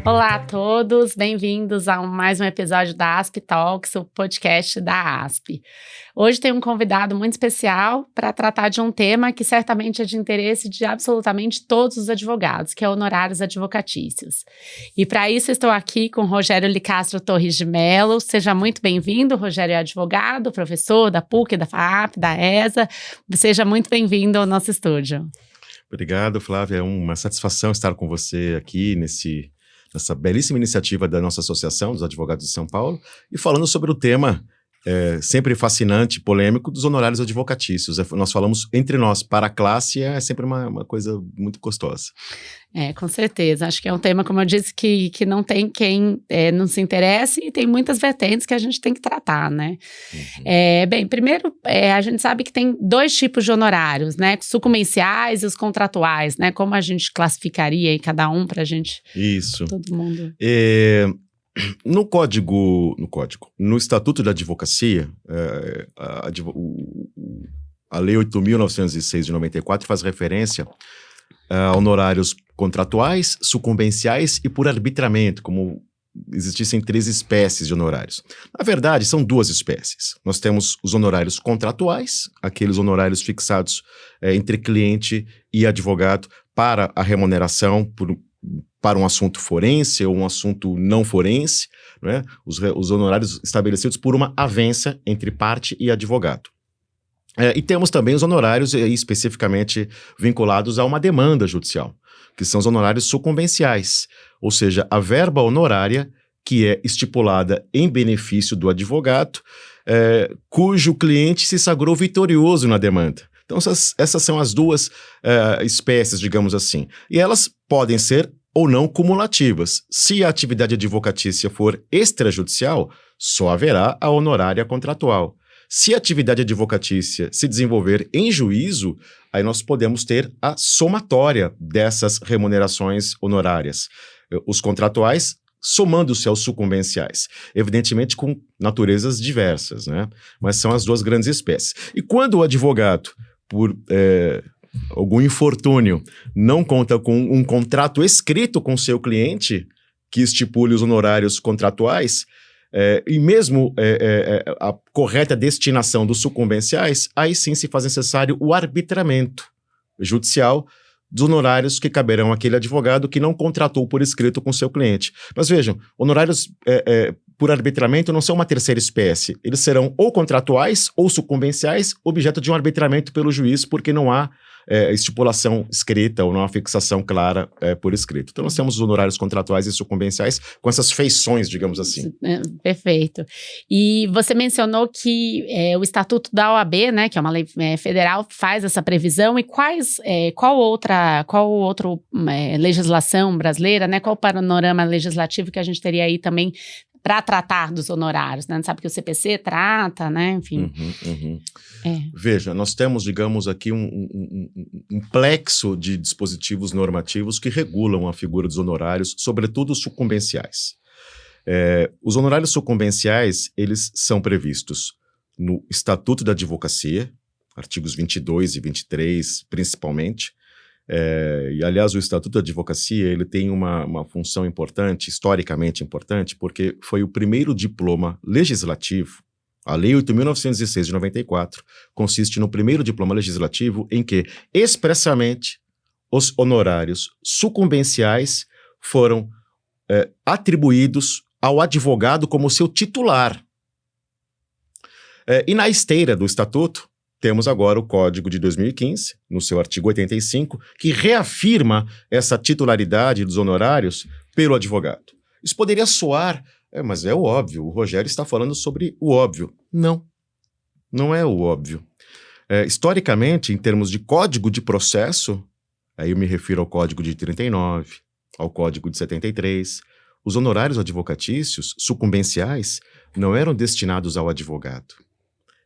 Olá a todos, bem-vindos a mais um episódio da ASP Talks, o podcast da ASP. Hoje tem um convidado muito especial para tratar de um tema que certamente é de interesse de absolutamente todos os advogados, que é honorários advocatícios. E para isso estou aqui com Rogério Licastro Torres de Mello. Seja muito bem-vindo, Rogério é advogado, professor da PUC, da FAAP, da ESA. Seja muito bem-vindo ao nosso estúdio. Obrigado, Flávia. É uma satisfação estar com você aqui nessa belíssima iniciativa da nossa Associação dos Advogados de São Paulo e falando sobre o tema sempre fascinante, polêmico, dos honorários advocatícios. Nós falamos entre nós, para a classe, é sempre uma coisa muito gostosa. Com certeza. Acho que é um tema, como eu disse, que não tem quem não se interesse e tem muitas vertentes que a gente tem que tratar, né? Uhum. Bem, primeiro, a gente sabe que tem dois tipos de honorários, né? Sucumbenciais e os contratuais, né? Como a gente classificaria aí cada um para a gente... Isso. Todo mundo... No Estatuto da Advocacia, a Lei 8.906 de 94 faz referência a honorários contratuais, sucumbenciais e por arbitramento, como existissem 3 espécies de honorários. Na verdade, são 2 espécies. Nós temos os honorários contratuais, aqueles honorários fixados entre cliente e advogado para a remuneração para um assunto forense ou um assunto não forense, né? Os honorários estabelecidos por uma avença entre parte e advogado. E temos também os honorários especificamente vinculados a uma demanda judicial, que são os honorários sucumbenciais, ou seja, a verba honorária que é estipulada em benefício do advogado, cujo cliente se sagrou vitorioso na demanda. Então essas são as 2 espécies, digamos assim, e elas podem ser ou não cumulativas. Se a atividade advocatícia for extrajudicial, só haverá a honorária contratual. Se a atividade advocatícia se desenvolver em juízo, aí nós podemos ter a somatória dessas remunerações honorárias. Os contratuais somando-se aos sucumbenciais, evidentemente com naturezas diversas, né? Mas são as 2 grandes espécies. E quando o advogado, por algum infortúnio, não conta com um contrato escrito com seu cliente que estipule os honorários contratuais, e mesmo a correta destinação dos sucumbenciais, aí sim se faz necessário o arbitramento judicial dos honorários que caberão àquele advogado que não contratou por escrito com seu cliente. Mas vejam, honorários por arbitramento não são uma terceira espécie. Eles serão ou contratuais ou sucumbenciais, objeto de um arbitramento pelo juiz, porque não há estipulação escrita ou não há fixação clara por escrito. Então nós temos os honorários contratuais e sucumbenciais com essas feições, digamos assim. Perfeito. E você mencionou que o Estatuto da OAB, né, que é uma lei federal, faz essa previsão, e qual outra legislação brasileira, né, qual o panorama legislativo que a gente teria aí também para tratar dos honorários, né? A gente sabe que o CPC trata, né? Enfim. Veja, nós temos, digamos, aqui um plexo de dispositivos normativos que regulam a figura dos honorários, sobretudo os sucumbenciais. Os honorários sucumbenciais, eles são previstos no Estatuto da Advocacia, artigos 22 e 23, principalmente. E, aliás, o Estatuto da Advocacia ele tem uma função importante, historicamente importante, porque foi o primeiro diploma legislativo. A Lei 8.906 de 94 consiste no primeiro diploma legislativo em que, expressamente, os honorários sucumbenciais foram atribuídos ao advogado como seu titular. E na esteira do Estatuto, temos agora o Código de 2015, no seu artigo 85, que reafirma essa titularidade dos honorários pelo advogado. Isso poderia soar, mas é o óbvio, o Rogério está falando sobre o óbvio. Não, não é o óbvio. Historicamente, em termos de Código de Processo, aí eu me refiro ao Código de 39, ao Código de 73, os honorários advocatícios sucumbenciais não eram destinados ao advogado.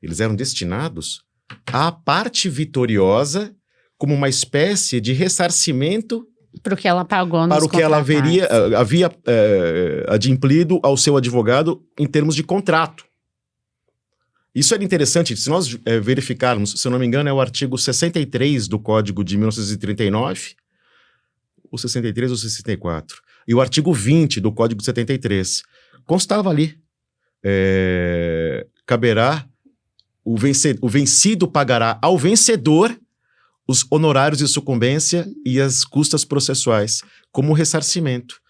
Eles eram destinados à parte vitoriosa como uma espécie de ressarcimento para o que ela pagou nos para o que ela havia adimplido ao seu advogado em termos de contrato. Isso era interessante, se nós verificarmos, se eu não me engano, é o artigo 63 do Código de 1939, ou 63 ou 64. e o artigo 20 do Código de 73. Constava ali, caberá, o vencido pagará ao vencedor os honorários de sucumbência e as custas processuais, como ressarcimento.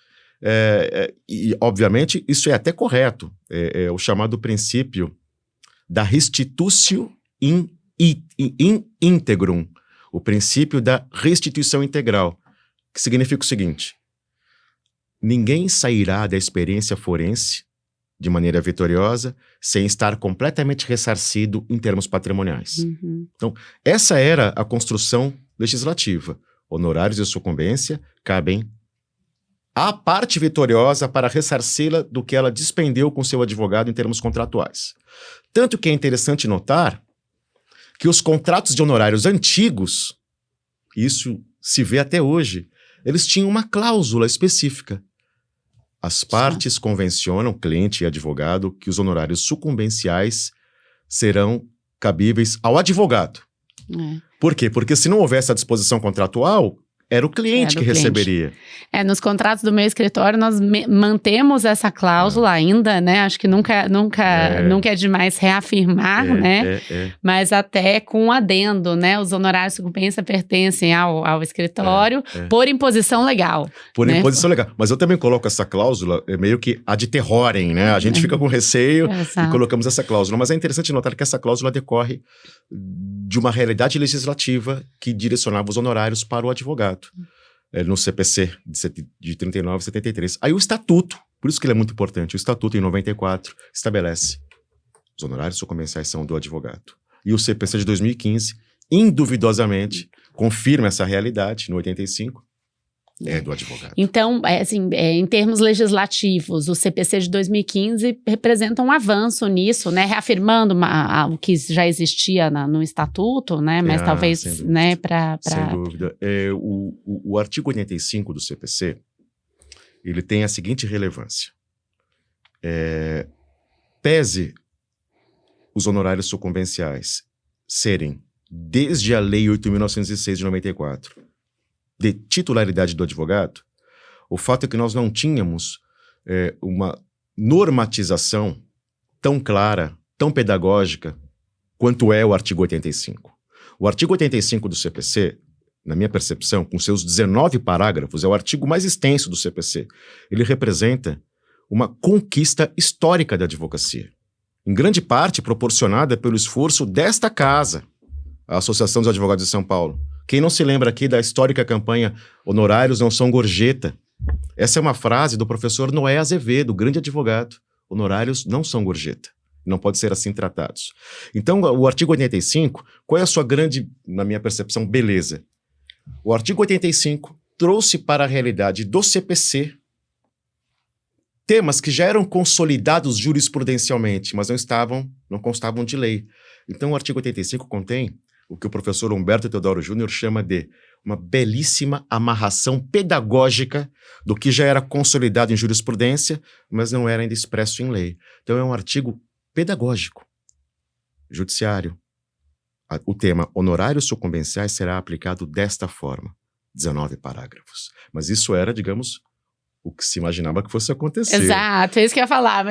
E, obviamente, isso é até correto. É o chamado princípio da restitutio in integrum, o princípio da restituição integral, que significa o seguinte: ninguém sairá da experiência forense de maneira vitoriosa sem estar completamente ressarcido em termos patrimoniais. Uhum. Então, essa era a construção legislativa. Honorários de sucumbência cabem à parte vitoriosa para ressarci-la do que ela despendeu com seu advogado em termos contratuais. Tanto que é interessante notar que os contratos de honorários antigos, isso se vê até hoje, eles tinham uma cláusula específica. As partes convencionam, cliente e advogado, que os honorários sucumbenciais serão cabíveis ao advogado. Por quê? Porque se não houvesse a disposição contratual, era o cliente que receberia. Nos contratos do meu escritório, nós mantemos essa cláusula ainda, né? Acho que nunca é demais reafirmar, né? Mas até com um adendo, né? Os honorários de sucumbência pertencem ao escritório por imposição legal. Por imposição legal. Mas eu também coloco essa cláusula meio que ad terrorem, né? A gente fica com receio e colocamos essa cláusula. Mas é interessante notar que essa cláusula decorre de uma realidade legislativa que direcionava os honorários para o advogado. No CPC de 39 e 73. Aí o estatuto, por isso que ele é muito importante, o estatuto em 94 estabelece os honorários sucumbenciais são do advogado. E o CPC de 2015, induvidosamente, confirma essa realidade, no 85, é do advogado. Então, em termos legislativos, o CPC de 2015 representa um avanço nisso, né? Reafirmando o que já existia no estatuto, né? Mas talvez, sem dúvida, né, Sem dúvida. O artigo 85 do CPC, ele tem a seguinte relevância. Pese os honorários sucumbenciais serem, desde a Lei 8.906 de 94, de titularidade do advogado, o fato é que nós não tínhamos uma normatização tão clara, tão pedagógica, quanto é o artigo 85. O artigo 85 do CPC, na minha percepção, com seus 19 parágrafos, é o artigo mais extenso do CPC. Ele representa uma conquista histórica da advocacia, em grande parte proporcionada pelo esforço desta casa, a Associação dos Advogados de São Paulo. Quem não se lembra aqui da histórica campanha Honorários não são gorjeta? Essa é uma frase do professor Noé Azevedo, grande advogado. Honorários não são gorjeta. Não podem ser assim tratados. Então, o artigo 85, qual é a sua grande, na minha percepção, beleza? O artigo 85 trouxe para a realidade do CPC temas que já eram consolidados jurisprudencialmente, mas não constavam de lei. Então, o artigo 85 contém o que o professor Humberto Teodoro Júnior chama de uma belíssima amarração pedagógica do que já era consolidado em jurisprudência, mas não era ainda expresso em lei. Então é um artigo pedagógico, judiciário. O tema honorários sucumbenciais será aplicado desta forma, 19 parágrafos. Mas isso era, digamos, o que se imaginava que fosse acontecer. Exato, é isso que eu ia falar.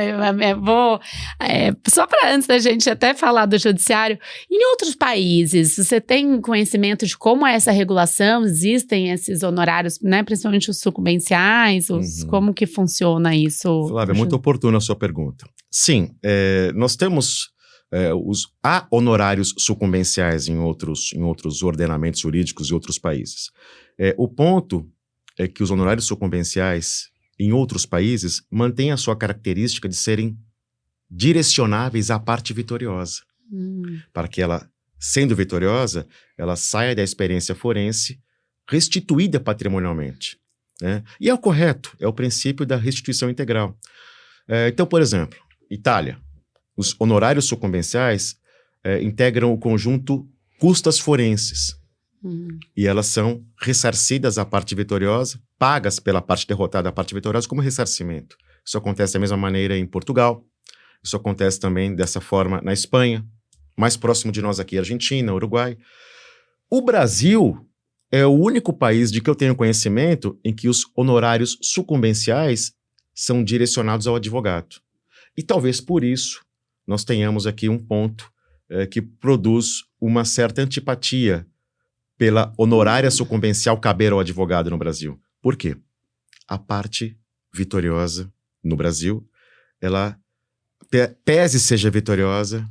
Só para antes da gente até falar do judiciário, em outros países, você tem conhecimento de como é essa regulação? Existem esses honorários, né, principalmente os sucumbenciais? Como que funciona isso? Flávia, é muito oportuna a sua pergunta. Sim, nós temos há honorários sucumbenciais em outros ordenamentos jurídicos de outros países. O ponto é que os honorários sucumbenciais em outros países mantêm a sua característica de serem direcionáveis à parte vitoriosa. Para que ela, sendo vitoriosa, ela saia da experiência forense restituída patrimonialmente. Né? E é o correto, é o princípio da restituição integral. Então, por exemplo, Itália, os honorários sucumbenciais integram o conjunto custas forenses. E elas são ressarcidas à parte vitoriosa, pagas pela parte derrotada à parte vitoriosa como ressarcimento. Isso acontece da mesma maneira em Portugal, isso acontece também dessa forma na Espanha, mais próximo de nós aqui, Argentina, Uruguai. O Brasil, é o único país de que eu tenho conhecimento em que os honorários sucumbenciais são direcionados ao advogado. E talvez por isso nós tenhamos aqui um ponto que produz uma certa antipatia pela honorária sucumbencial caber ao advogado no Brasil. Por quê? A parte vitoriosa no Brasil, ela, pese seja vitoriosa,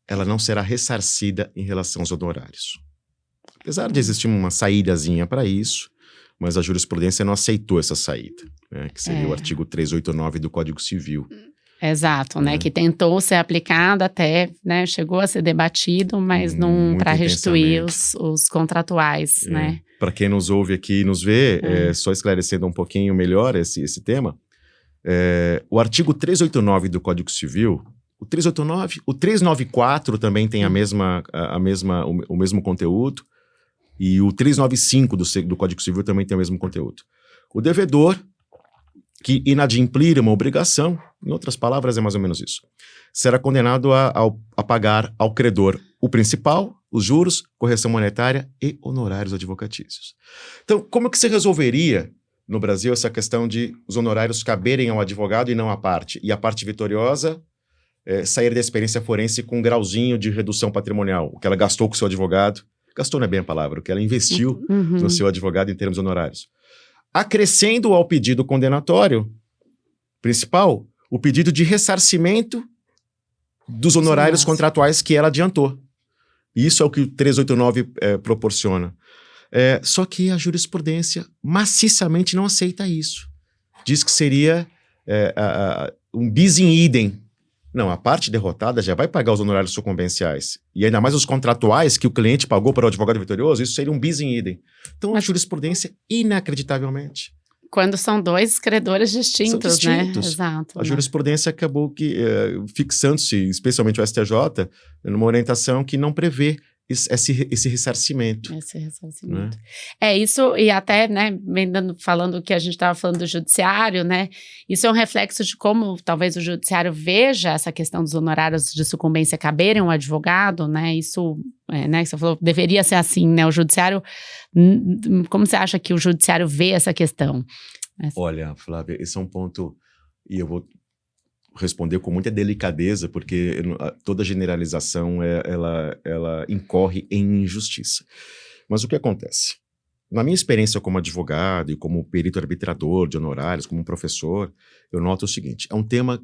ela não será ressarcida em relação aos honorários. Apesar de existir uma saídazinha para isso, mas a jurisprudência não aceitou essa saída, né, que seria o artigo 389 do Código Civil. Exato, né? Que tentou ser aplicado até, né? Chegou a ser debatido, mas não para restituir os contratuais, né? Para quem nos ouve aqui e nos vê, só esclarecendo um pouquinho melhor esse tema, o artigo 389 do Código Civil, o 389, o 394 também tem o mesmo conteúdo, e o 395 do Código Civil também tem o mesmo conteúdo. O devedor que inadimplir uma obrigação, em outras palavras é mais ou menos isso, será condenado a pagar ao credor o principal, os juros, correção monetária e honorários advocatícios. Então, como que se resolveria no Brasil essa questão de os honorários caberem ao advogado e não à parte, e a parte vitoriosa sair da experiência forense com um grauzinho de redução patrimonial, o que ela gastou com o seu advogado, gastou não é bem a palavra, o que ela investiu no seu advogado em termos honorários. Acrescendo ao pedido condenatório principal o pedido de ressarcimento dos honorários contratuais que ela adiantou. Isso é o que o 389 proporciona. Só que a jurisprudência maciçamente não aceita isso. Diz que seria um bis in idem. Não, a parte derrotada já vai pagar os honorários sucumbenciais. E ainda mais os contratuais que o cliente pagou para o advogado vitorioso, isso seria um bis in idem. Então, a jurisprudência, inacreditavelmente... Quando são dois credores distintos, né? Exato. A jurisprudência acabou fixando-se, especialmente o STJ, numa orientação que não prevê esse ressarcimento. Esse ressarcimento. Né? Isso, e até, né, falando que a gente estava falando do judiciário, né, isso é um reflexo de como talvez o judiciário veja essa questão dos honorários de sucumbência caberem ao advogado, né, isso, né, que você falou, deveria ser assim, né, o judiciário, como você acha que o judiciário vê essa questão? Olha, Flávia, esse é um ponto, e eu vou responder com muita delicadeza, porque toda generalização ela incorre em injustiça. Mas o que acontece? Na minha experiência como advogado e como perito arbitrador de honorários, como professor, eu noto o seguinte, é um tema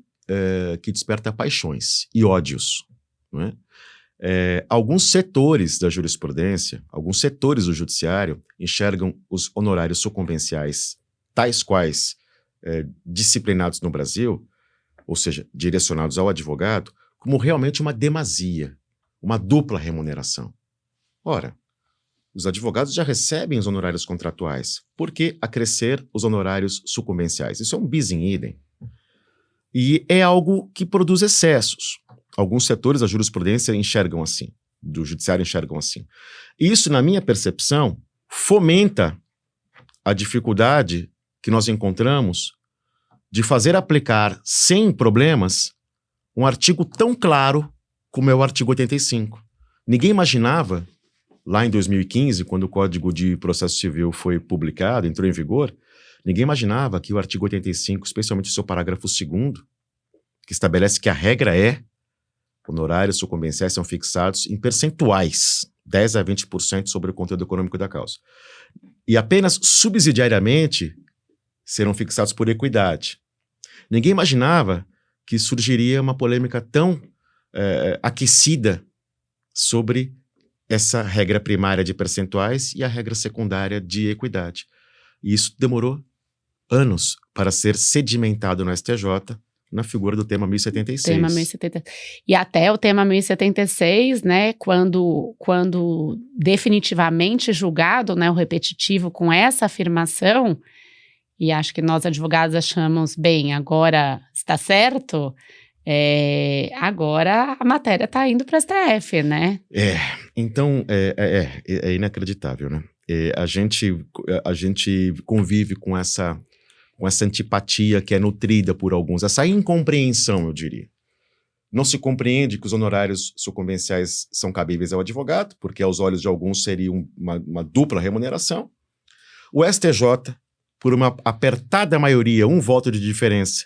que desperta paixões e ódios, não é? Alguns setores da jurisprudência, alguns setores do judiciário enxergam os honorários sucumbenciais, tais quais disciplinados no Brasil, ou seja, direcionados ao advogado, como realmente uma demasia, uma dupla remuneração. Ora, os advogados já recebem os honorários contratuais, por que acrescer os honorários sucumbenciais? Isso é um bis in idem. E é algo que produz excessos. Alguns setores da jurisprudência enxergam assim, do judiciário enxergam assim. Isso, na minha percepção, fomenta a dificuldade que nós encontramos de fazer aplicar sem problemas um artigo tão claro como é o artigo 85. Ninguém imaginava, lá em 2015, quando o Código de Processo Civil foi publicado, entrou em vigor, ninguém imaginava que o artigo 85, especialmente o seu parágrafo 2º, que estabelece que a regra honorários sucumbenciais são fixados em percentuais, 10 a 20% sobre o conteúdo econômico da causa. E apenas subsidiariamente serão fixados por equidade. Ninguém imaginava que surgiria uma polêmica tão aquecida sobre essa regra primária de percentuais e a regra secundária de equidade. E isso demorou anos para ser sedimentado no STJ na figura do tema 1076. Tema 1076. E até o tema 1076, né, quando definitivamente julgado, né, o repetitivo com essa afirmação, e acho que nós advogados achamos, bem, agora está certo, agora a matéria está indo para o STF, né? Então é inacreditável, né? A gente convive com essa antipatia que é nutrida por alguns, essa incompreensão, eu diria. Não se compreende que os honorários sucumbenciais são cabíveis ao advogado, porque aos olhos de alguns seria uma dupla remuneração. O STJ, por uma apertada maioria, 1 voto de diferença,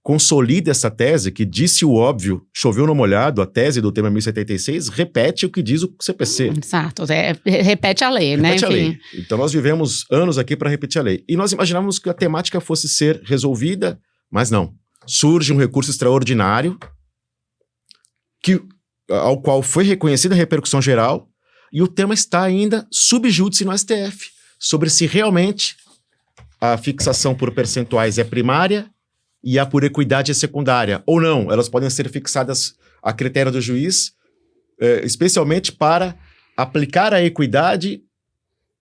consolida essa tese que disse o óbvio, choveu no molhado, a tese do tema 1076 repete o que diz o CPC. Exato, repete a lei, né? Repete a lei. Então nós vivemos anos aqui para repetir a lei. E nós imaginávamos que a temática fosse ser resolvida, mas não. Surge um recurso extraordinário ao qual foi reconhecida a repercussão geral e o tema está ainda sub júdice no STF, sobre se realmente a fixação por percentuais é primária e a por equidade é secundária, ou não. Elas podem ser fixadas a critério do juiz, especialmente para aplicar a equidade,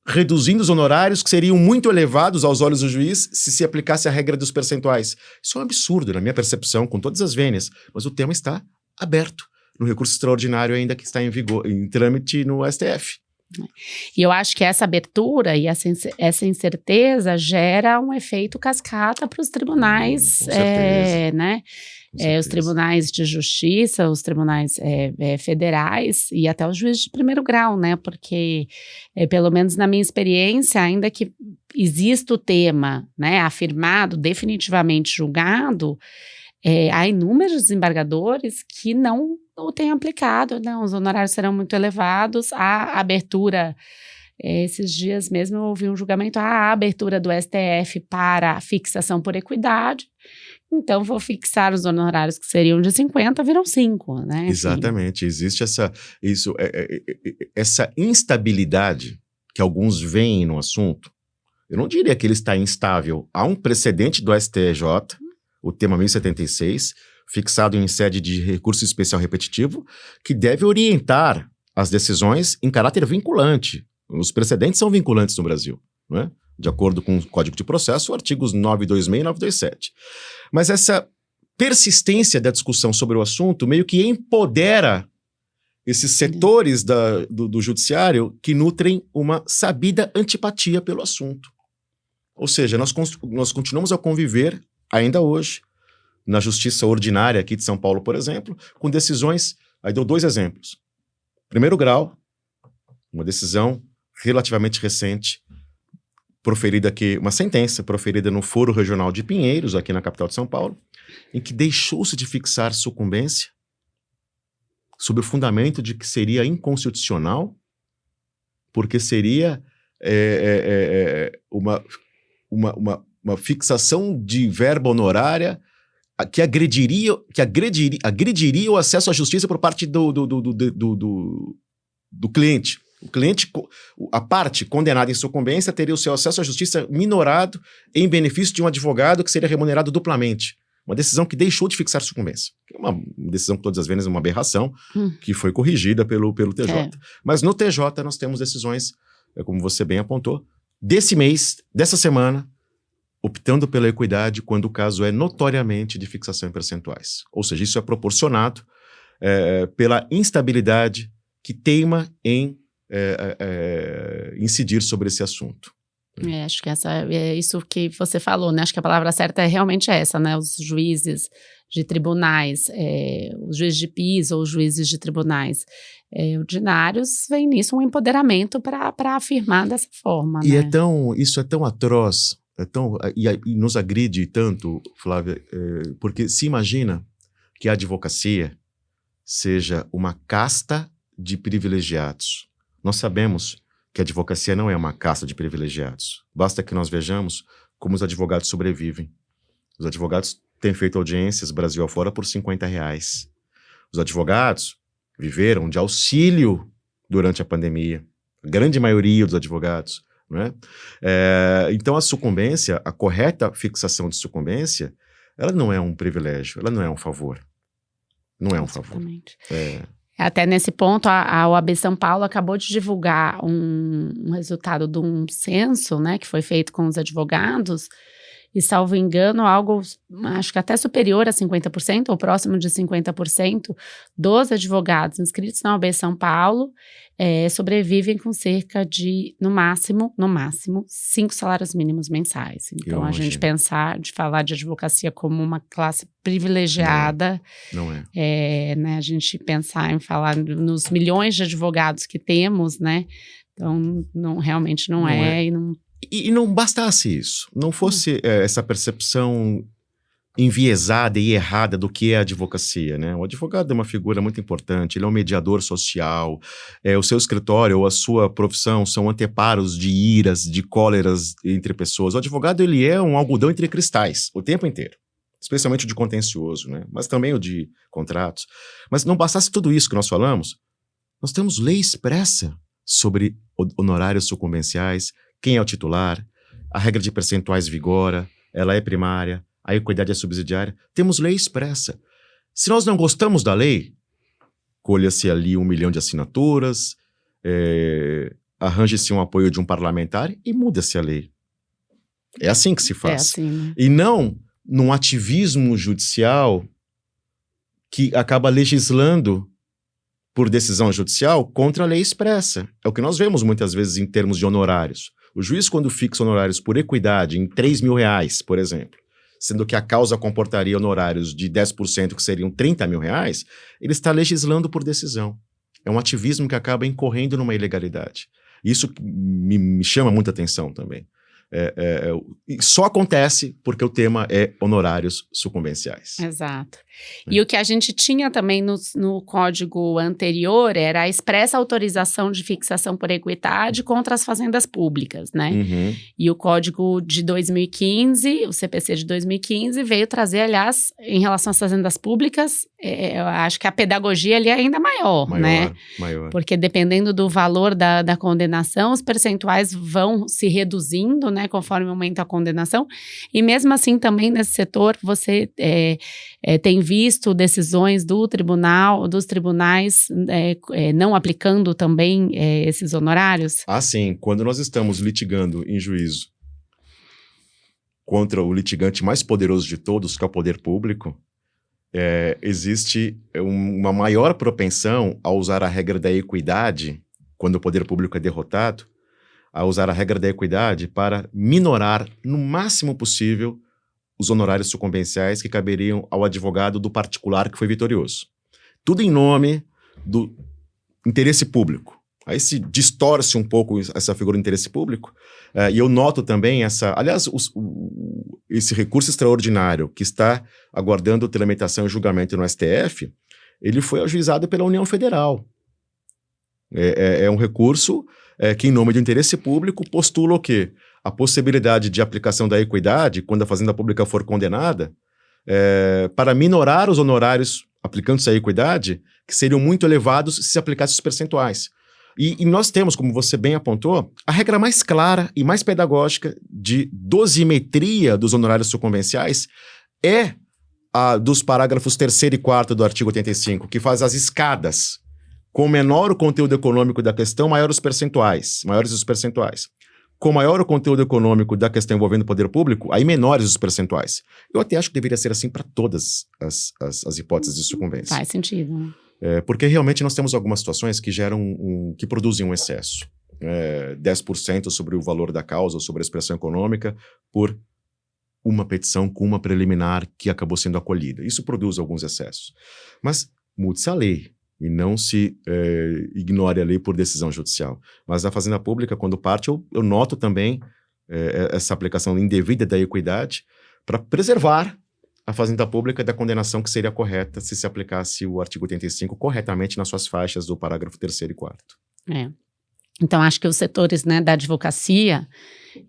reduzindo os honorários que seriam muito elevados aos olhos do juiz se aplicasse a regra dos percentuais. Isso é um absurdo, na minha percepção, com todas as vênias, mas o tema está aberto no recurso extraordinário ainda que está em vigor, em trâmite no STF. E eu acho que essa abertura e essa incerteza gera um efeito cascata para os tribunais, né? Os tribunais de justiça, os tribunais federais e até os juízes de primeiro grau, né? Porque, pelo menos na minha experiência, ainda que exista o tema, né, afirmado, definitivamente julgado, há inúmeros desembargadores que não o têm aplicado, né? Os honorários serão muito elevados, a abertura, esses dias mesmo eu ouvi um julgamento, a abertura do STF para fixação por equidade, então vou fixar os honorários que seriam de 50, viram 5, né? Exatamente, existe essa instabilidade que alguns veem no assunto. Eu não diria que ele está instável, há um precedente do STJ, o tema 1076, fixado em sede de recurso especial repetitivo, que deve orientar as decisões em caráter vinculante. Os precedentes são vinculantes no Brasil, não é? De acordo com o Código de Processo, artigos 926 e 927. Mas essa persistência da discussão sobre o assunto meio que empodera esses setores do judiciário que nutrem uma sabida antipatia pelo assunto. Ou seja, nós continuamos a conviver, ainda hoje, na justiça ordinária aqui de São Paulo, por exemplo, com decisões, aí dou 2 exemplos. Primeiro grau, uma decisão relativamente recente, proferida aqui, uma sentença proferida no Foro Regional de Pinheiros, aqui na capital de São Paulo, em que deixou-se de fixar sucumbência sob o fundamento de que seria inconstitucional, porque seria uma fixação de verba honorária que agrediria o acesso à justiça por parte do cliente. O cliente, a parte condenada em sucumbência teria o seu acesso à justiça minorado em benefício de um advogado que seria remunerado duplamente. Uma decisão que deixou de fixar sucumbência. Uma decisão que todas as vezes é uma aberração, que foi corrigida pelo TJ. Mas no TJ nós temos decisões, como você bem apontou, desse mês, dessa semana, optando pela equidade quando o caso é notoriamente de fixação em percentuais. Ou seja, isso é proporcionado pela instabilidade que teima em incidir sobre esse assunto. Acho que é isso que você falou, né? Acho que a palavra certa é realmente essa, né? Os juízes de tribunais, os juízes de piso ou os juízes de tribunais ordinários, vem nisso um empoderamento para afirmar dessa forma, E né? isso é tão atroz, e nos agride tanto, Flávia, porque se imagina que a advocacia seja uma casta de privilegiados. Nós sabemos que a advocacia não é uma casta de privilegiados. Basta que nós vejamos como os advogados sobrevivem. Os advogados têm feito audiências Brasil afora por R$50. Os advogados viveram de auxílio durante a pandemia. A grande maioria dos advogados, não é? Então a sucumbência, a correta fixação de sucumbência, ela não é um privilégio, ela não é um favor. Não é um favor. Até nesse ponto, a OAB São Paulo acabou de divulgar um resultado de um censo, né, que foi feito com os advogados, e, salvo engano, algo, acho que até superior a 50%, ou próximo de 50%, dos advogados inscritos na OAB São Paulo sobrevivem com cerca de, no máximo, 5 salários mínimos mensais. Então, a gente falar de advocacia como uma classe privilegiada, não é. Né, a gente pensar em falar nos milhões de advogados que temos, né? Então, realmente não é. E não bastasse isso, não fosse essa percepção enviesada e errada do que é a advocacia, né? O advogado é uma figura muito importante, ele é um mediador social, o seu escritório ou a sua profissão são anteparos de iras, de cóleras entre pessoas. O advogado, ele é um algodão entre cristais, o tempo inteiro, especialmente o de contencioso, né? Mas também o de contratos. Mas não bastasse tudo isso que nós falamos, nós temos lei expressa sobre honorários sucumbenciais, quem é o titular, a regra de percentuais vigora, ela é primária, a equidade é subsidiária. Temos lei expressa. Se nós não gostamos da lei, colha-se ali 1 milhão de assinaturas, arranje-se um apoio de um parlamentar e muda-se a lei. É assim que se faz. Assim, né? E não num ativismo judicial que acaba legislando por decisão judicial contra a lei expressa. É o que nós vemos muitas vezes em termos de honorários. O juiz, quando fixa honorários por equidade em R$3 mil, por exemplo, sendo que a causa comportaria honorários de 10%, que seriam R$30 mil, ele está legislando por decisão. É um ativismo que acaba incorrendo numa ilegalidade. Isso me chama muita atenção também. Só acontece porque o tema é honorários sucumbenciais. Exato. E o que a gente tinha também no código anterior era a expressa autorização de fixação por equidade contra as fazendas públicas, né? Uhum. E o código de 2015, o CPC de 2015, veio trazer, aliás, em relação às fazendas públicas, eu acho que a pedagogia ali é ainda maior, né? Maior. Porque dependendo do valor da condenação, os percentuais vão se reduzindo, né, conforme aumenta a condenação. E mesmo assim, também nesse setor, você tem visto decisões dos tribunais não aplicando também esses honorários? Ah, sim. Quando nós estamos litigando em juízo contra o litigante mais poderoso de todos, que é o poder público, existe uma maior propensão a usar a regra da equidade, quando o poder público é derrotado, a usar a regra da equidade para minorar, no máximo possível, os honorários sucumbenciais que caberiam ao advogado do particular que foi vitorioso. Tudo em nome do interesse público. Aí se distorce um pouco essa figura do interesse público, e eu noto também esse recurso extraordinário que está aguardando tramitação e julgamento no STF, ele foi ajuizado pela União Federal. É um recurso que, em nome do interesse público, postula o quê? A possibilidade de aplicação da equidade, quando a fazenda pública for condenada, para minorar os honorários aplicando-se à equidade, que seriam muito elevados se aplicassem os percentuais. E nós temos, como você bem apontou, a regra mais clara e mais pedagógica de dosimetria dos honorários sucumbenciais é a dos parágrafos 3º e 4º do artigo 85, que faz as escadas. Com menor o conteúdo econômico da questão, maiores os percentuais. Com maior o conteúdo econômico da questão envolvendo o poder público, aí menores os percentuais. Eu até acho que deveria ser assim para todas as hipóteses de sucumbência. Faz sentido, né? Porque realmente nós temos algumas situações que que produzem um excesso. 10% sobre o valor da causa ou sobre a expressão econômica por uma petição com uma preliminar que acabou sendo acolhida. Isso produz alguns excessos. Mas mude-se a lei. E não se ignore a lei por decisão judicial. Mas a Fazenda Pública, quando parte, eu noto também essa aplicação indevida da equidade para preservar a Fazenda Pública da condenação que seria correta se aplicasse o artigo 85 corretamente nas suas faixas do parágrafo 3º e 4º. Então, acho que os setores, né, da advocacia,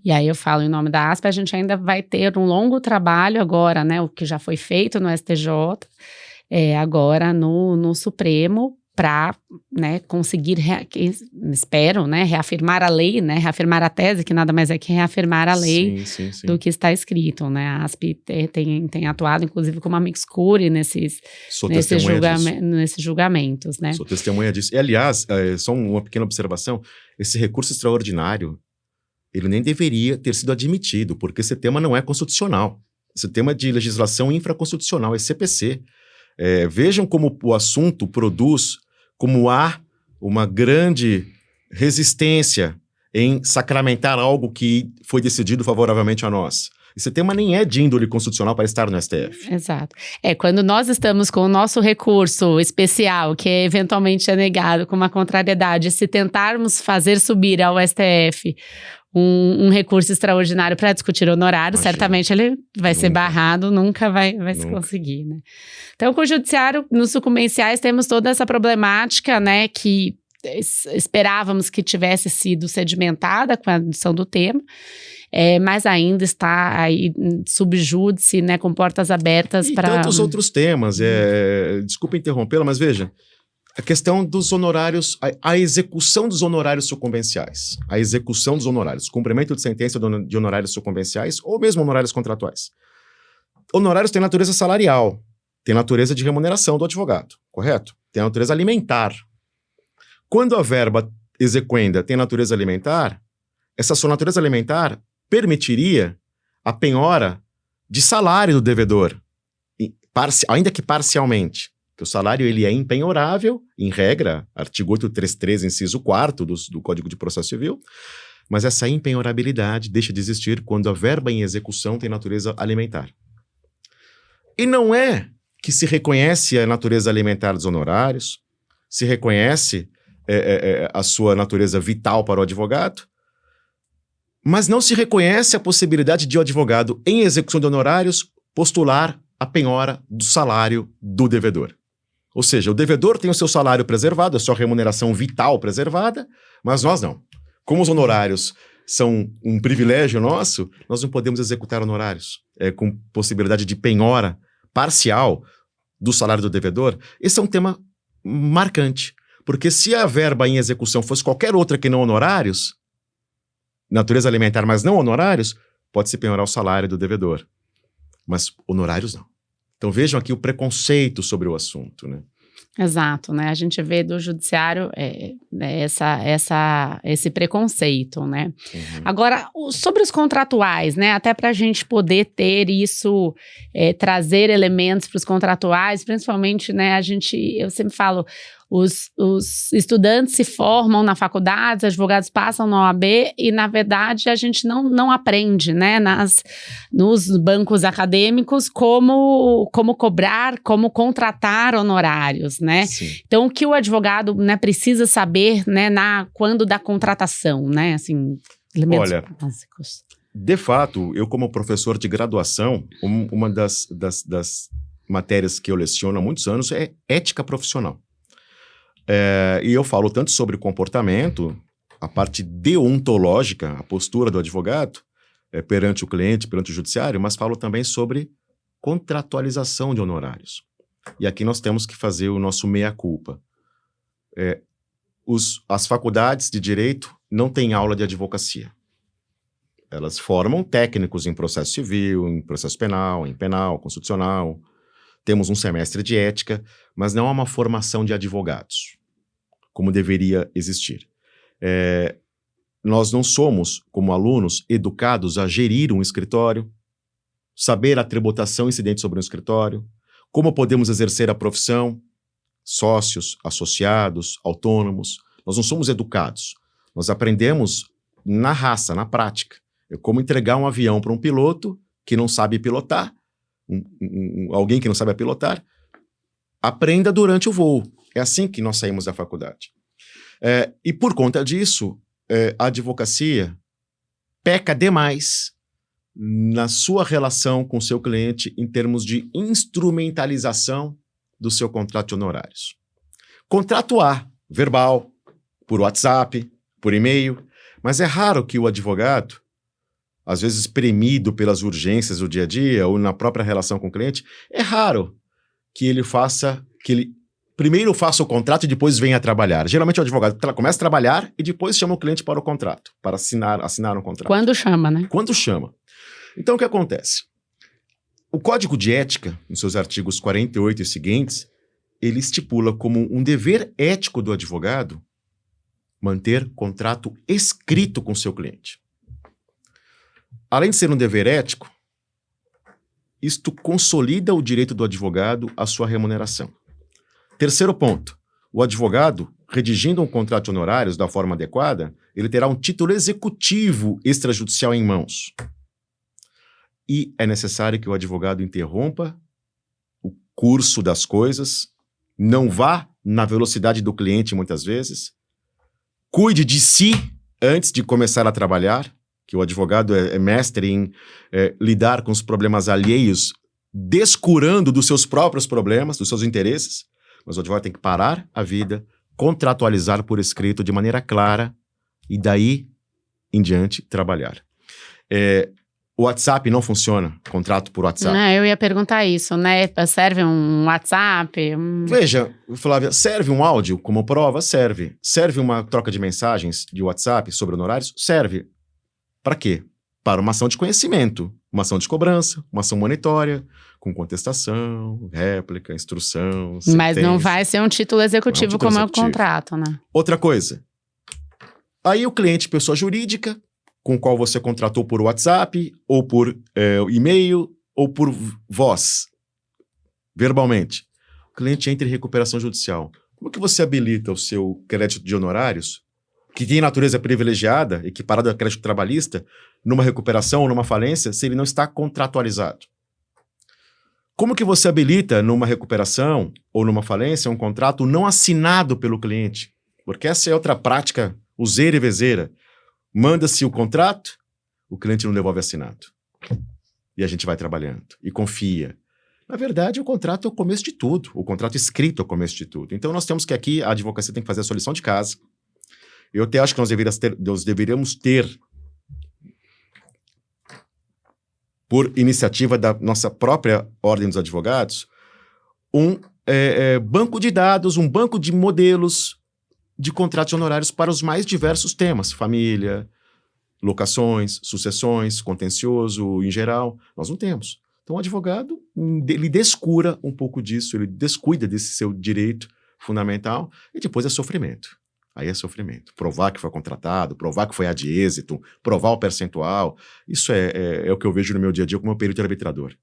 e aí eu falo em nome da ASP, a gente ainda vai ter um longo trabalho agora, né, o que já foi feito no STJ, agora no Supremo, para, né, conseguir, espero, né, reafirmar a lei, né, reafirmar a tese, que nada mais é que reafirmar a lei sim. do que está escrito, né, a ASP tem atuado, inclusive, como amicus curiae nesses julgamentos, né. Sou testemunha disso. E, aliás, só uma pequena observação, esse recurso extraordinário ele nem deveria ter sido admitido, porque esse tema não é constitucional. Esse tema é de legislação infraconstitucional, é CPC. Vejam como o assunto produz, como há uma grande resistência em sacramentar algo que foi decidido favoravelmente a nós. Esse tema nem é de índole constitucional para estar no STF. Exato. Quando nós estamos com o nosso recurso especial, que eventualmente é negado com uma contrariedade, se tentarmos fazer subir ao STF um recurso extraordinário para discutir honorário, certamente ele vai ser barrado, nunca vai se conseguir, né? Então, com o judiciário, nos sucumbenciais, temos toda essa problemática, né, que esperávamos que tivesse sido sedimentada com a adição do tema, mas ainda está aí subjúdice, né, com portas abertas para... E tantos outros temas, desculpa interrompê-la, mas veja, a questão dos honorários, a execução dos honorários sucumbenciais, a execução dos honorários, cumprimento de sentença de honorários sucumbenciais ou mesmo honorários contratuais. Honorários têm natureza salarial, tem natureza de remuneração do advogado, correto? Tem natureza alimentar. Quando a verba exequenda tem natureza alimentar, essa sua natureza alimentar permitiria a penhora de salário do devedor, ainda que parcialmente. Que o salário ele é impenhorável, em regra, artigo 833, inciso 4º do Código de Processo Civil, mas essa impenhorabilidade deixa de existir quando a verba em execução tem natureza alimentar. E não é que se reconhece a natureza alimentar dos honorários, se reconhece a sua natureza vital para o advogado, mas não se reconhece a possibilidade de o advogado, em execução de honorários, postular a penhora do salário do devedor. Ou seja, o devedor tem o seu salário preservado, a sua remuneração vital preservada, mas nós não. Como os honorários são um privilégio nosso, nós não podemos executar honorários com possibilidade de penhora parcial do salário do devedor. Esse é um tema marcante, porque se a verba em execução fosse qualquer outra que não honorários, natureza alimentar, mas não honorários, pode-se penhorar o salário do devedor. Mas honorários não. Então vejam aqui o preconceito sobre o assunto, né? Exato, né? A gente vê do judiciário esse preconceito, né? Uhum. Agora, sobre os contratuais, né? Até para a gente poder ter isso, trazer elementos para os contratuais, principalmente, né? Eu sempre falo, os estudantes se formam na faculdade, os advogados passam na OAB e, na verdade, a gente não aprende, né, nos bancos acadêmicos como cobrar, como contratar honorários, né? Sim. Então, o que o advogado, né, precisa saber, né, quando da contratação, né, assim, elementos básicos. De fato, eu como professor de graduação, uma das matérias que eu leciono há muitos anos é ética profissional. E eu falo tanto sobre comportamento, a parte deontológica, a postura do advogado perante o cliente, perante o judiciário, mas falo também sobre contratualização de honorários. E aqui nós temos que fazer o nosso meia-culpa. As faculdades de direito não têm aula de advocacia. Elas formam técnicos em processo civil, em processo penal, em penal, constitucional. Temos um semestre de ética, mas não há uma formação de advogados, como deveria existir. Nós não somos, como alunos, educados a gerir um escritório, saber a tributação incidente sobre um escritório, como podemos exercer a profissão, sócios, associados, autônomos. Nós não somos educados. Nós aprendemos na raça, na prática. É como entregar um avião para um piloto que não sabe pilotar, alguém que não sabe pilotar, aprenda durante o voo. É assim que nós saímos da faculdade. E por conta disso, a advocacia peca demais na sua relação com o seu cliente em termos de instrumentalização do seu contrato de honorários. Contrato há, verbal, por WhatsApp, por e-mail, mas é raro que o advogado, às vezes espremido pelas urgências do dia a dia ou na própria relação com o cliente, é raro que ele primeiro faça o contrato e depois venha trabalhar. Geralmente o advogado começa a trabalhar e depois chama o cliente para o contrato, para assinar um contrato. Quando chama, né? Quando chama. Então o que acontece? O Código de Ética, nos seus artigos 48 e seguintes, ele estipula como um dever ético do advogado manter contrato escrito com seu cliente. além de ser um dever ético, isto consolida o direito do advogado à sua remuneração. Terceiro ponto, o advogado, redigindo um contrato de honorários da forma adequada, ele terá um título executivo extrajudicial em mãos. E é necessário que o advogado interrompa o curso das coisas, não vá na velocidade do cliente muitas vezes, cuide de si antes de começar a trabalhar, que o advogado é mestre em lidar com os problemas alheios, descurando dos seus próprios problemas, dos seus interesses, mas o advogado tem que parar a vida, contratualizar por escrito de maneira clara e daí em diante trabalhar. O WhatsApp não funciona, contrato por WhatsApp. Não, eu ia perguntar isso, né? Serve um WhatsApp? Veja, Flávia, serve um áudio como prova? Serve. Serve uma troca de mensagens de WhatsApp sobre honorários? Serve. Para quê? Para uma ação de conhecimento, uma ação de cobrança, uma ação monitória, com contestação, réplica, instrução, sentença. Mas não vai ser um título executivo como é o contrato, né? Outra coisa. Aí o cliente, pessoa jurídica, com o qual você contratou por WhatsApp, ou por e-mail, ou por voz, verbalmente. O cliente entra em recuperação judicial. Como que você habilita o seu crédito de honorários, que tem natureza privilegiada, equiparado a crédito trabalhista, numa recuperação ou numa falência, se ele não está contratualizado? Como que você habilita numa recuperação ou numa falência um contrato não assinado pelo cliente? Porque essa é outra prática useira e vezeira. Manda-se o contrato, o cliente não devolve assinado. E a gente vai trabalhando e confia. Na verdade, o contrato é o começo de tudo. O contrato escrito é o começo de tudo. Então, nós temos que aqui, a advocacia tem que fazer a sua lição de casa. Eu até acho que nós deveríamos ter, por iniciativa da nossa própria Ordem dos Advogados, um banco de dados, um banco de modelos de contratos honorários para os mais diversos temas. Família, locações, sucessões, contencioso em geral. Nós não temos. Então, o advogado, ele descura um pouco disso, ele descuida desse seu direito fundamental e depois é sofrimento. Aí é sofrimento. Provar que foi contratado, provar que foi ad êxito, provar o percentual. Isso é o que eu vejo no meu dia a dia como perito arbitrador.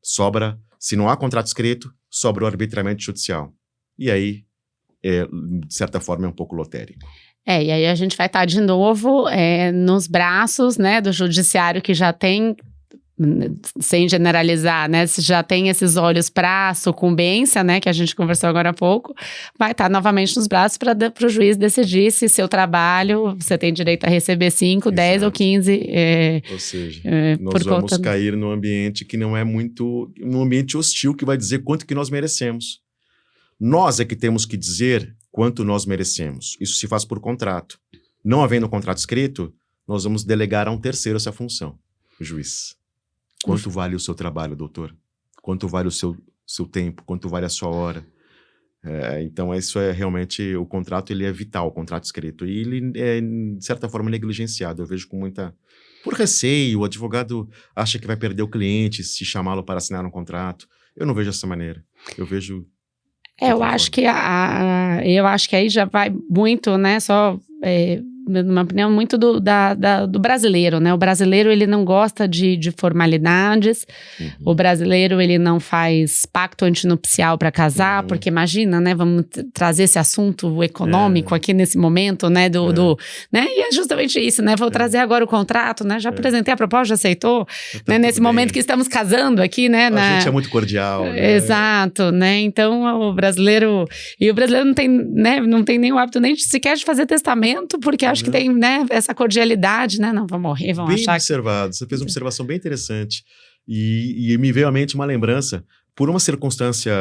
Sobra, se não há contrato escrito, sobra o arbitramento judicial. E aí, de certa forma, é um pouco lotérico. E aí a gente vai estar de novo nos braços, né, do judiciário que já tem, sem generalizar, né, se já tem esses olhos para sucumbência, né, que a gente conversou agora há pouco, vai estar novamente nos braços para o juiz decidir se seu trabalho, você tem direito a receber 5, 10 ou 15. Ou seja, nós vamos cair num ambiente que não é muito, num ambiente hostil que vai dizer quanto que nós merecemos. Nós é que temos que dizer quanto nós merecemos. Isso se faz por contrato. Não havendo contrato escrito, nós vamos delegar a um terceiro essa função, o juiz. Quanto vale o seu trabalho, doutor? Quanto vale o seu tempo? Quanto vale a sua hora? Então, isso é realmente... O contrato, ele é vital, o contrato escrito. E ele é, de certa forma, negligenciado. Eu vejo com muita... Por receio, o advogado acha que vai perder o cliente se chamá-lo para assinar um contrato. Eu não vejo dessa maneira. Eu vejo... Eu acho que aí já vai muito, né, numa opinião, muito do brasileiro, né? O brasileiro, ele não gosta de formalidades, o brasileiro, ele não faz pacto antinupcial para casar, porque imagina, né, vamos trazer esse assunto econômico aqui nesse momento, né, né? E é justamente isso, né? Vou trazer agora o contrato, né? Já apresentei a proposta, já aceitou, tá, né? Nesse momento que estamos casando aqui, né? A gente é muito cordial, né? Exato, né? Então, o brasileiro não tem, né, não tem nem o hábito nem sequer de fazer testamento, porque acho que tem, né, essa cordialidade, né? Não, vou morrer, vão achar. Bem observado, você fez uma observação bem interessante. E me veio à mente uma lembrança. Por uma circunstância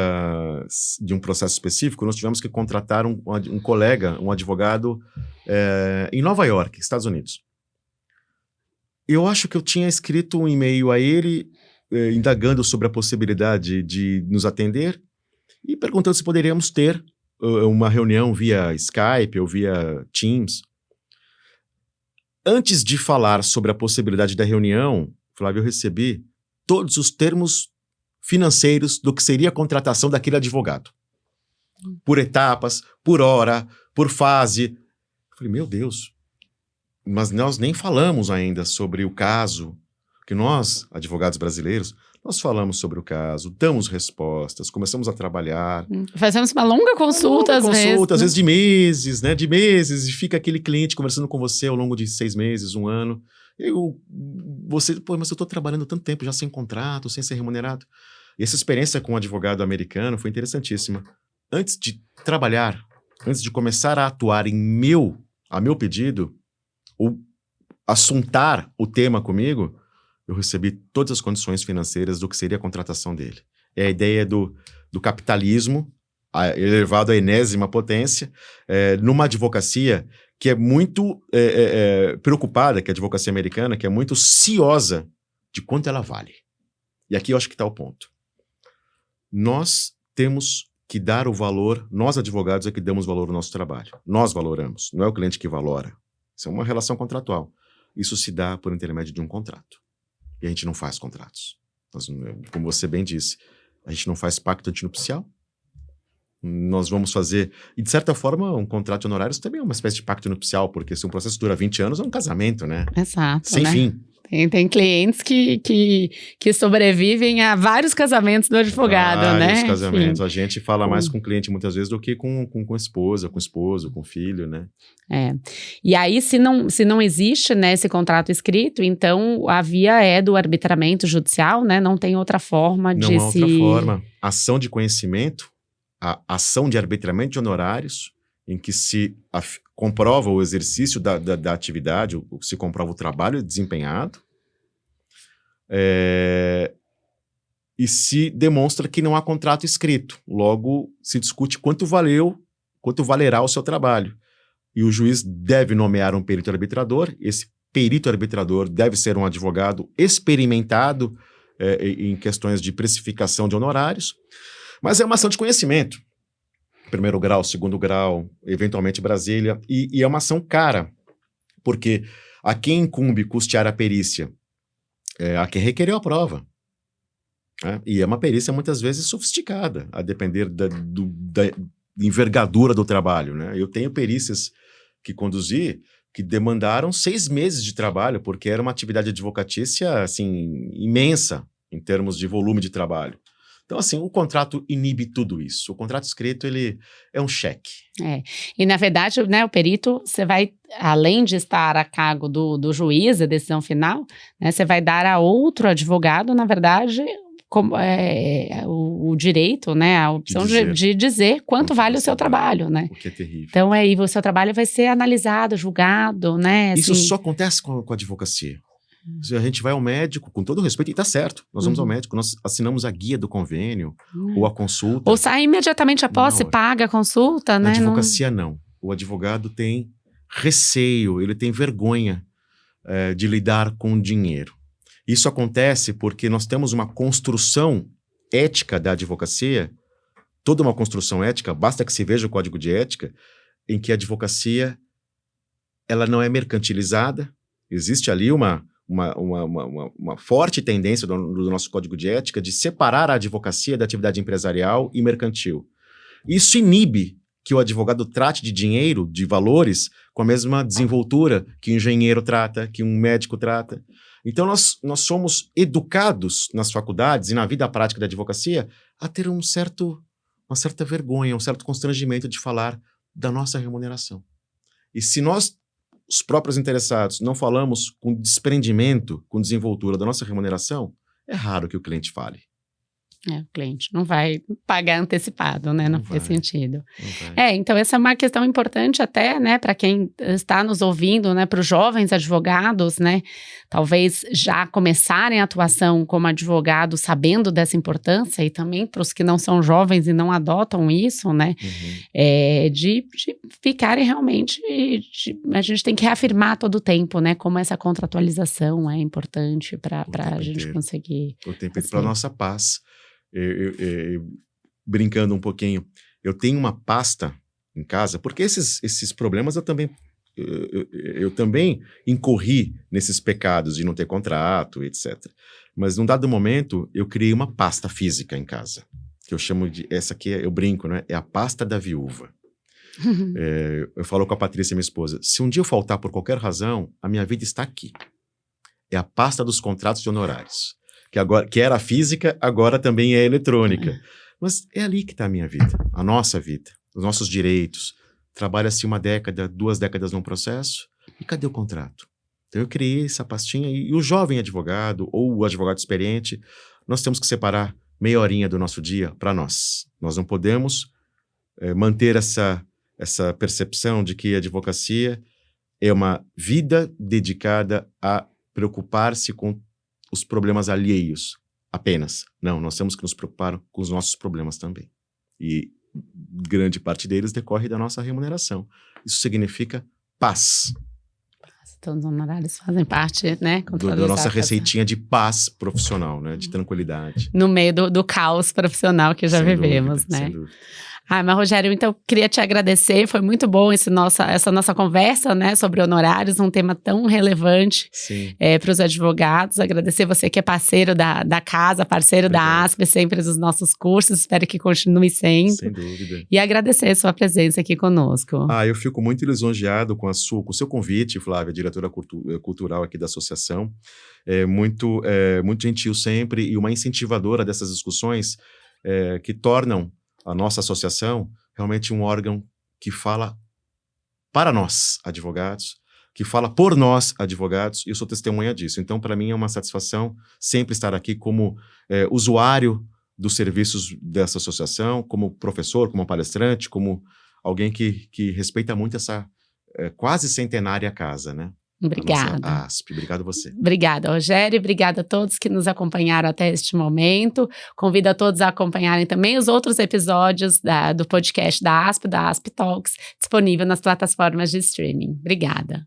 de um processo específico, nós tivemos que contratar um colega, um advogado, em Nova York, Estados Unidos. Eu acho que eu tinha escrito um e-mail a ele, indagando sobre a possibilidade de nos atender e perguntando se poderíamos ter uma reunião via Skype ou via Teams. Antes de falar sobre a possibilidade da reunião, Flávio, eu recebi todos os termos financeiros do que seria a contratação daquele advogado. Por etapas, por hora, por fase. Eu falei, meu Deus, mas nós nem falamos ainda sobre o caso, Porque nós, advogados brasileiros, nós falamos sobre o caso, damos respostas, começamos a trabalhar. Fazemos uma longa consulta, às vezes. De meses, né? De meses, e fica aquele cliente conversando com você ao longo de 6 meses, 1 ano. Mas eu estou trabalhando tanto tempo já sem contrato, sem ser remunerado. E essa experiência com um advogado americano foi interessantíssima. Antes de trabalhar, antes de começar a atuar a meu pedido, ou assuntar o tema comigo, eu recebi todas as condições financeiras do que seria a contratação dele. É a ideia do capitalismo elevado à enésima potência, numa advocacia que é muito preocupada, que é a advocacia americana, que é muito ciosa de quanto ela vale. E aqui eu acho que está o ponto. Nós temos que dar o valor, nós advogados é que damos valor ao nosso trabalho. Nós valoramos, não é o cliente que valora. Isso é uma relação contratual. Isso se dá por intermédio de um contrato. E a gente não faz contratos. Como você bem disse, a gente não faz pacto antinupcial. Nós vamos fazer... E, de certa forma, um contrato de honorários também é uma espécie de pacto nupcial, porque se um processo dura 20 anos, é um casamento, né? Exato, sem fim. Tem clientes que sobrevivem a vários casamentos do advogado, né? Vários casamentos. Enfim. A gente fala mais com o cliente muitas vezes do que com a esposa, com o esposo, com o filho, né? E aí, se não existe, né, esse contrato escrito, então a via é do arbitramento judicial, né? Não tem outra forma de se... Não há outra forma. Ação de conhecimento, a ação de arbitramento de honorários, em que se comprova o exercício da atividade, se comprova o trabalho desempenhado, e se demonstra que não há contrato escrito. Logo, se discute quanto valerá o seu trabalho. E o juiz deve nomear um perito arbitrador. Esse perito arbitrador deve ser um advogado experimentado em questões de precificação de honorários. Mas é uma ação de conhecimento. 1º grau, 2º grau, eventualmente Brasília, e é uma ação cara, porque a quem incumbe custear a perícia, a quem requereu a prova, né? E é uma perícia muitas vezes sofisticada, a depender da envergadura do trabalho, né? Eu tenho perícias que conduzi que demandaram 6 meses de trabalho, porque era uma atividade advocatícia, assim, imensa em termos de volume de trabalho. Então, assim, o contrato inibe tudo isso. O contrato escrito, ele é um cheque. E, na verdade, né, o perito, você vai, além de estar a cargo do juiz, a decisão final, né, você vai dar a outro advogado, na verdade, o direito, né, a opção de dizer quanto vale o seu trabalho, né? O que é terrível. Então, aí, o seu trabalho vai ser analisado, julgado, né? Isso assim... só acontece com a advocacia. A gente vai ao médico, com todo o respeito, e tá certo, nós vamos ao médico, nós assinamos a guia do convênio, ou a consulta. Ou sai imediatamente após, se paga a consulta, né? Na advocacia, não. O advogado tem receio, ele tem vergonha de lidar com dinheiro. Isso acontece porque nós temos uma construção ética da advocacia, toda uma construção ética, basta que se veja o código de ética, em que a advocacia, ela não é mercantilizada, existe ali uma forte tendência do nosso código de ética de separar a advocacia da atividade empresarial e mercantil. Isso inibe que o advogado trate de dinheiro, de valores, com a mesma desenvoltura que o engenheiro trata, que um médico trata. Então, nós somos educados nas faculdades e na vida prática da advocacia a ter uma certa vergonha, um certo constrangimento de falar da nossa remuneração. E se nós, os próprios interessados, não falamos com desprendimento, com desenvoltura da nossa remuneração, é raro que o cliente fale. O cliente não vai pagar antecipado, né? Não faz sentido. Então essa é uma questão importante até, né, para quem está nos ouvindo, né, para os jovens advogados, né, talvez já começarem a atuação como advogado sabendo dessa importância, e também para os que não são jovens e não adotam isso, né, de ficarem realmente, a gente tem que reafirmar todo o tempo, né, como essa contratualização é importante para a gente conseguir. O tempo para a nossa paz. Brincando um pouquinho, eu tenho uma pasta em casa, porque esses problemas eu também incorri nesses pecados de não ter contrato, etc. Mas num dado momento, eu criei uma pasta física em casa, que eu chamo de, essa aqui eu brinco, né? É a pasta da viúva. Eu falo com a Patrícia, minha esposa, se um dia eu faltar por qualquer razão, a minha vida está aqui. é a pasta dos contratos de honorários. Que era física, agora também é eletrônica. Mas é ali que está a minha vida, a nossa vida, os nossos direitos. Trabalha-se 1 década, 2 décadas num processo, e cadê o contrato? Então eu criei essa pastinha e o jovem advogado ou o advogado experiente, nós temos que separar meia horinha do nosso dia para nós. Nós não podemos manter essa percepção de que a advocacia é uma vida dedicada a preocupar-se com os problemas alheios apenas. Não, nós temos que nos preocupar com os nossos problemas também. E grande parte deles decorre da nossa remuneração. Isso significa paz. Então, os honorários fazem parte, né? Da nossa receitinha de paz profissional, né? De tranquilidade. No meio do caos profissional que já vivemos, dúvida, né? Sem dúvida. Mas Rogério, então, queria te agradecer, foi muito bom essa nossa conversa, né, sobre honorários, um tema tão relevante para os advogados. Agradecer você que é parceiro da casa, parceiro da ASP, sempre dos nossos cursos, espero que continue sendo. Sem dúvida. E agradecer a sua presença aqui conosco. Eu fico muito lisonjeado com o seu convite, Flávia, diretora cultural aqui da associação. Muito gentil sempre e uma incentivadora dessas discussões que tornam a nossa associação realmente um órgão que fala para nós, advogados, que fala por nós, advogados, e eu sou testemunha disso. Então, para mim, é uma satisfação sempre estar aqui como usuário dos serviços dessa associação, como professor, como palestrante, como alguém que respeita muito essa quase centenária casa, né? Obrigada. A ASP. Obrigado a você. Obrigada, Rogério. Obrigada a todos que nos acompanharam até este momento. Convido a todos a acompanharem também os outros episódios do podcast da ASP Talks, disponível nas plataformas de streaming. Obrigada.